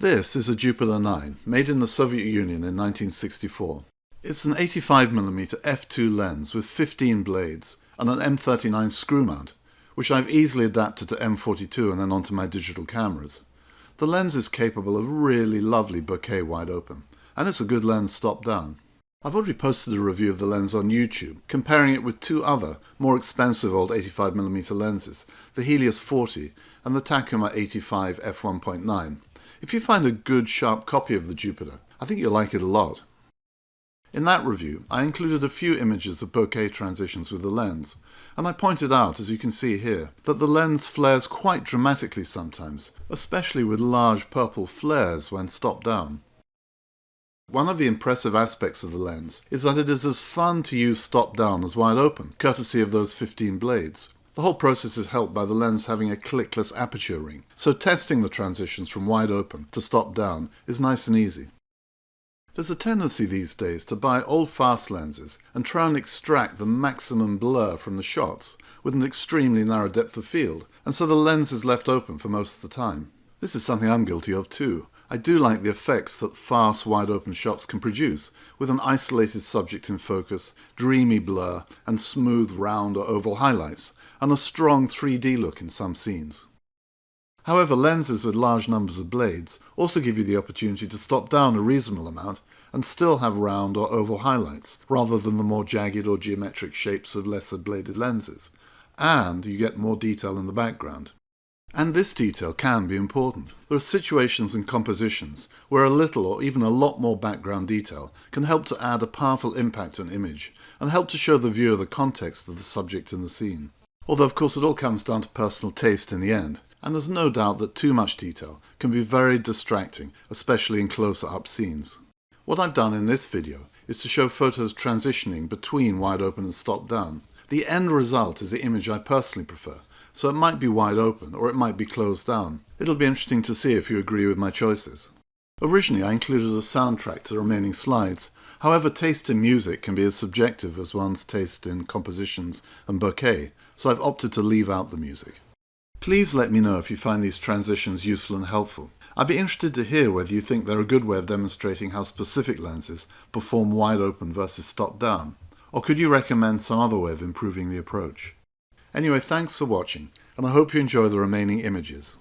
This is a Jupiter-9, made in the Soviet Union in 1964. It's an 85mm f2 lens with 15 blades and an M39 screw mount, which I've easily adapted to M42 and then onto my digital cameras. The lens is capable of really lovely bokeh wide open, and it's a good lens stop down. I've already posted a review of the lens on YouTube, comparing it with two other, more expensive old 85mm lenses, the Helios 40 and the Takuma 85 f1.9. If you find a good, sharp copy of the Jupiter, I think you'll like it a lot. In that review, I included a few images of bokeh transitions with the lens, and I pointed out, as you can see here, that the lens flares quite dramatically sometimes, especially with large purple flares when stopped down. One of the impressive aspects of the lens is that it is as fun to use stop down as wide open, courtesy of those 15 blades. The whole process is helped by the lens having a clickless aperture ring, so testing the transitions from wide open to stop down is nice and easy. There's a tendency these days to buy old fast lenses and try and extract the maximum blur from the shots with an extremely narrow depth of field, and so the lens is left open for most of the time. This is something I'm guilty of too. I do like the effects that fast wide open shots can produce, with an isolated subject in focus, dreamy blur, and smooth round or oval highlights, and a strong 3D look in some scenes. However, lenses with large numbers of blades also give you the opportunity to stop down a reasonable amount and still have round or oval highlights, rather than the more jagged or geometric shapes of lesser bladed lenses, and you get more detail in the background. And this detail can be important. There are situations and compositions where a little or even a lot more background detail can help to add a powerful impact to an image and help to show the viewer the context of the subject in the scene. Although of course it all comes down to personal taste in the end, and there's no doubt that too much detail can be very distracting, especially in closer-up scenes. What I've done in this video is to show photos transitioning between wide open and stop down. The end result is the image I personally prefer, so it might be wide open or it might be closed down. It'll be interesting to see if you agree with my choices. Originally I included a soundtrack to the remaining slides. However, taste in music can be as subjective as one's taste in compositions and bokeh, so I've opted to leave out the music. Please let me know if you find these transitions useful and helpful. I'd be interested to hear whether you think they're a good way of demonstrating how specific lenses perform wide open versus stop down, or could you recommend some other way of improving the approach? Anyway, thanks for watching, and I hope you enjoy the remaining images.